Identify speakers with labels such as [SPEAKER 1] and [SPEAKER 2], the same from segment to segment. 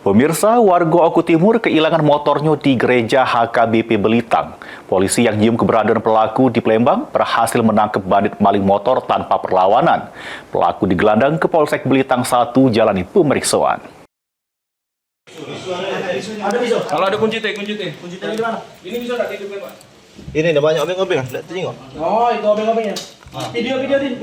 [SPEAKER 1] Pemirsa, warga Oku Timur kehilangan motornya di gereja HKBP Belitang. Polisi yang nyium keberadaan pelaku di Palembang berhasil menangkap bandit maling motor tanpa perlawanan. Pelaku digelandang ke Polsek Belitang 1 jalani pemeriksaan.
[SPEAKER 2] Kalau ada kunci teh di mana? Ini bisa nggak ditutupin, Pak?
[SPEAKER 3] Ini ada banyak obeng-obeng, lihat tengok.
[SPEAKER 2] Oh, itu obeng-obengnya. Video din.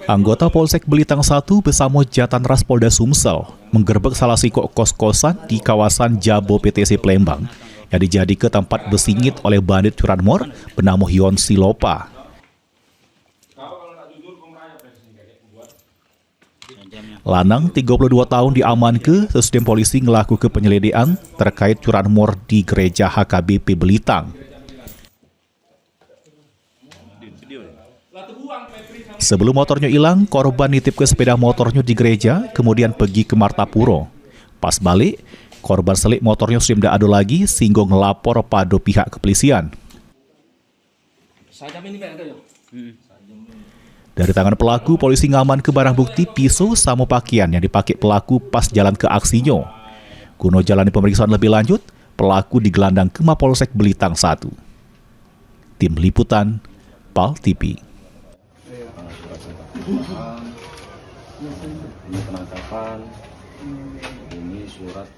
[SPEAKER 1] Anggota Polsek Belitang 1 bersama Jatan Ras Polda Sumsel menggerebek salah satu kos-kosan di kawasan Jabo PTC Palembang yang dijadikan tempat bersingit oleh bandit curanmor bernama Yon Silopa. Lanang 32 tahun diamankan sesudah polisi melakukan penyelidikan terkait curanmor di gereja HKBP Belitang. Sebelum motornya hilang, korban nitip ke sepeda motornya di gereja, kemudian pergi ke Martapuro. Pas balik, korban selik motornya sudah tidak ada lagi, sehingga ngelapor pada pihak kepolisian. Dari tangan pelaku, polisi ngaman ke barang bukti pisau sama pakaian yang dipakai pelaku pas jalan ke aksinya. Guna jalani pemeriksaan lebih lanjut, pelaku digelandang ke Mapolsek Belitang 1. Tim Liputan, PAL TV.
[SPEAKER 4] Ini penangkapan, ini surat